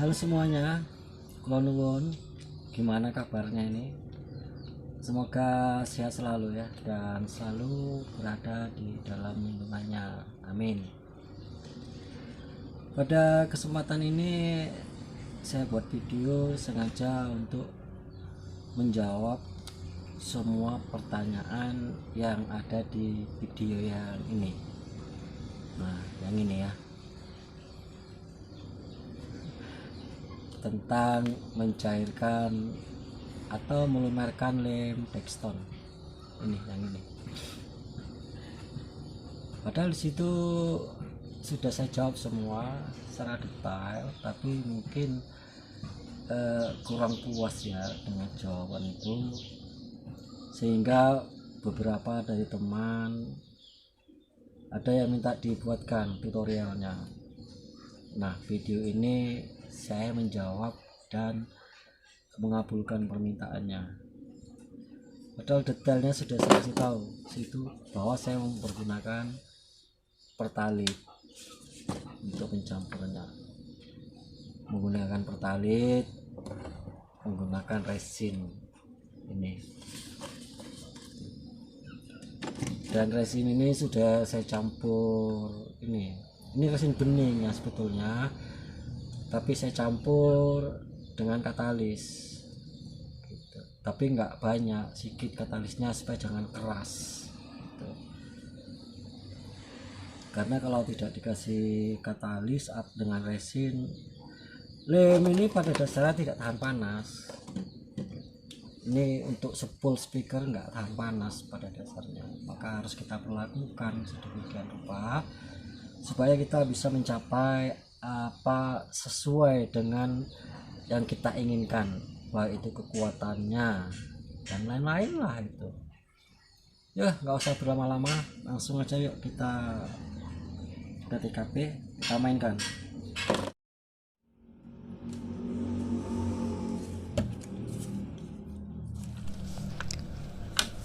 Halo semuanya, kula nuwun. Gimana kabarnya ini? Semoga sehat selalu ya dan selalu berada di dalam lindungannya. Amin. Pada kesempatan ini saya buat video sengaja untuk menjawab semua pertanyaan yang ada di video yang ini. Nah, yang ini ya. Tentang mencairkan atau melumerkan lem Dexton ini, yang ini. Padahal disitu sudah saya jawab semua secara detail, tapi mungkin kurang puas ya dengan jawaban itu, sehingga beberapa dari teman ada yang minta dibuatkan tutorialnya. Nah, video ini saya menjawab dan mengabulkan permintaannya. Padahal detailnya sudah saya kasih tahu situ bahwa saya mempergunakan pertalit untuk pencampurannya, menggunakan pertalit, menggunakan resin ini, dan resin ini sudah saya campur. Ini resin bening ya sebetulnya, tapi saya campur dengan katalis gitu. Tapi nggak banyak, sedikit katalisnya supaya jangan keras gitu. Karena kalau tidak dikasih katalis dengan resin, lem ini pada dasarnya tidak tahan panas. Ini untuk sepul speaker nggak tahan panas pada dasarnya, maka harus kita perlakukan sedemikian rupa supaya kita bisa mencapai apa sesuai dengan yang kita inginkan, baik itu kekuatannya dan lain-lain lah itu ya. Nggak usah berlama-lama, langsung aja yuk kita ke TKP, kita mainkan.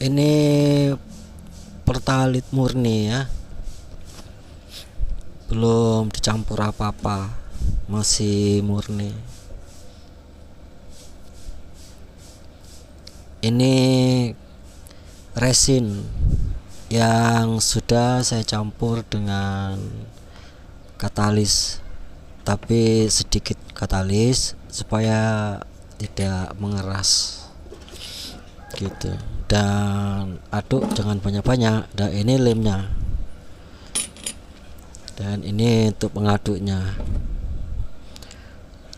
Ini pertalit murni ya, belum dicampur apa-apa, masih murni. Ini resin yang sudah saya campur dengan katalis, tapi sedikit katalis supaya tidak mengeras gitu. Dan aduk jangan banyak-banyak. Dan ini lemnya, dan ini untuk pengaduknya.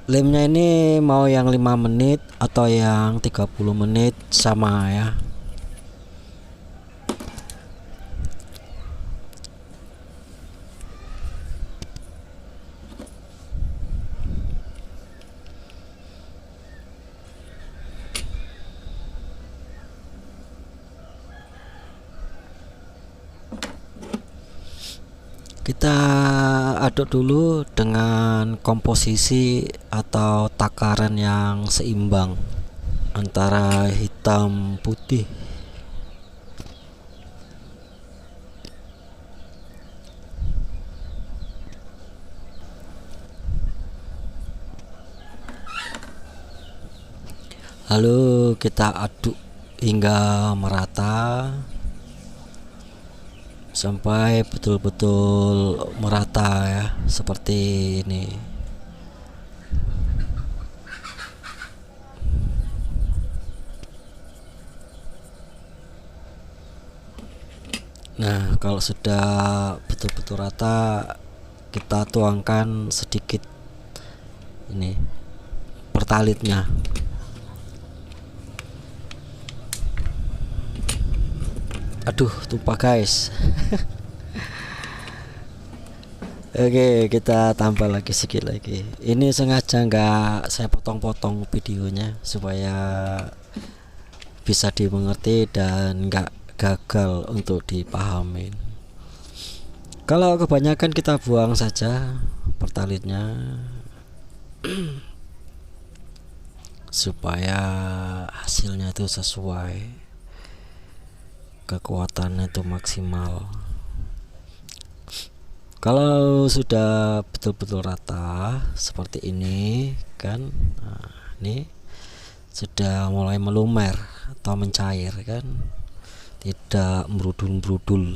Lemnya ini mau yang 5 menit atau yang 30 menit sama ya. Kita aduk dulu dengan komposisi atau takaran yang seimbang antara hitam putih. Lalu kita aduk hingga merata sampai betul-betul merata ya, seperti ini. Nah, kalau sudah betul-betul rata, kita tuangkan sedikit ini pertalitnya. Aduh, tumpah guys. Oke, kita tambah lagi sedikit lagi. Ini sengaja nggak saya potong-potong videonya supaya bisa dimengerti dan nggak gagal untuk dipahamin. Kalau kebanyakan kita buang saja pertalitnya supaya hasilnya itu sesuai, kekuatannya itu maksimal. Kalau sudah betul-betul rata seperti ini kan, nah, ini sudah mulai melumer atau mencair kan, tidak merudul-merudul.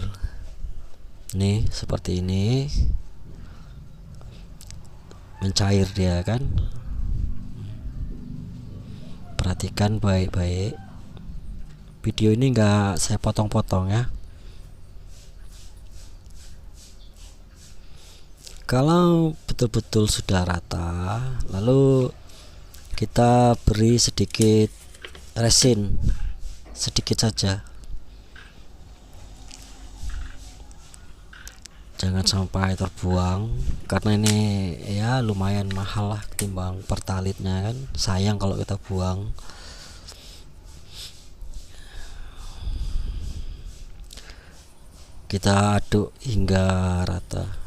Nih seperti ini, mencair dia kan. Perhatikan baik-baik, video ini enggak saya potong-potong ya. Kalau betul-betul sudah rata, lalu kita beri sedikit resin, sedikit saja, jangan sampai terbuang karena ini ya lumayan mahal lah ketimbang pertalitnya kan, sayang kalau kita buang. Kita aduk hingga rata.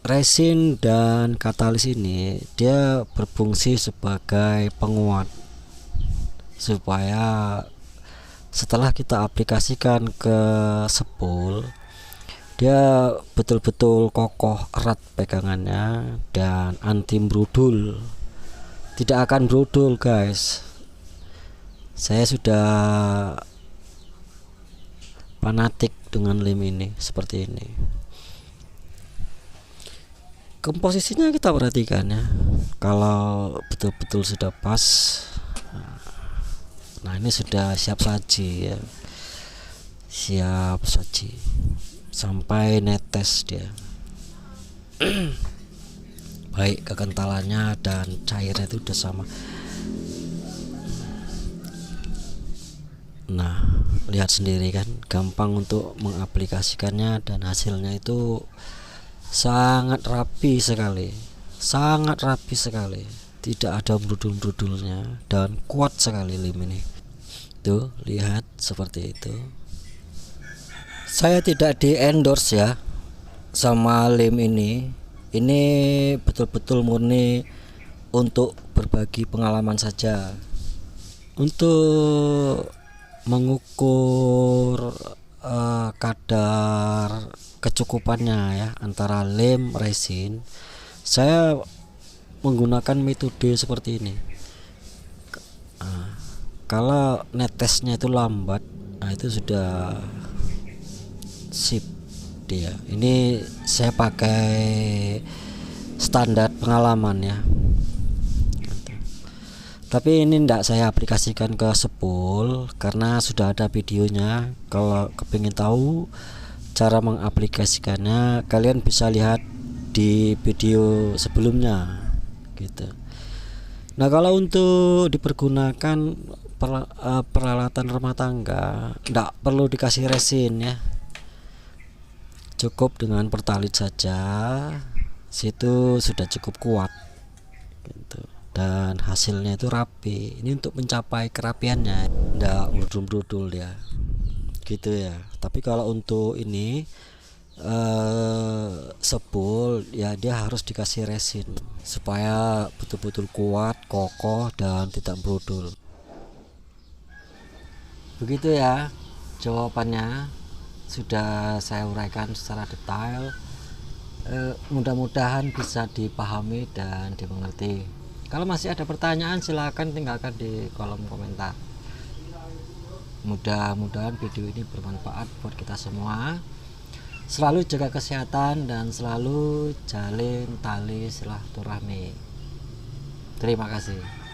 Resin dan katalis ini dia berfungsi sebagai penguat supaya setelah kita aplikasikan ke spool dia betul-betul kokoh, erat pegangannya dan anti brudul. Tidak akan brudul guys, saya sudah fanatik dengan lem ini seperti ini. Komposisinya kita perhatikan ya, kalau betul-betul sudah pas, nah ini sudah siap saji ya, siap saji sampai netes dia. Baik kekentalannya dan cairnya itu udah sama. Nah lihat sendiri kan, gampang untuk mengaplikasikannya dan hasilnya itu sangat rapi sekali, sangat rapi sekali, tidak ada brudul-brudulnya dan kuat sekali lem ini. Tuh lihat seperti itu. Saya tidak di endorse ya sama lem ini betul-betul murni untuk berbagi pengalaman saja, untuk mengukur kadar kecukupannya ya antara lem resin. Saya menggunakan metode seperti ini. Kalau netesnya itu lambat, nah itu sudah sip dia. Ini saya pakai standar pengalaman ya, tapi ini tidak saya aplikasikan ke spool karena sudah ada videonya. Kalau kepingin tahu cara mengaplikasikannya, kalian bisa lihat di video sebelumnya gitu. Nah kalau untuk dipergunakan peralatan rumah tangga, tidak perlu dikasih resin ya, cukup dengan pertalit saja, situ sudah cukup kuat gitu. Dan hasilnya itu rapi. Ini untuk mencapai kerapiannya, tidak merudul-merudul dia gitu ya. Tapi kalau untuk ini spool ya, dia harus dikasih resin supaya betul-betul kuat, kokoh dan tidak brudul. Begitu ya jawabannya, sudah saya uraikan secara detail. Mudah-mudahan bisa dipahami dan dimengerti. Kalau masih ada pertanyaan silahkan tinggalkan di kolom komentar. Mudah-mudahan video ini bermanfaat buat kita semua. Selalu jaga kesehatan dan selalu jalin tali silaturahmi. Terima kasih.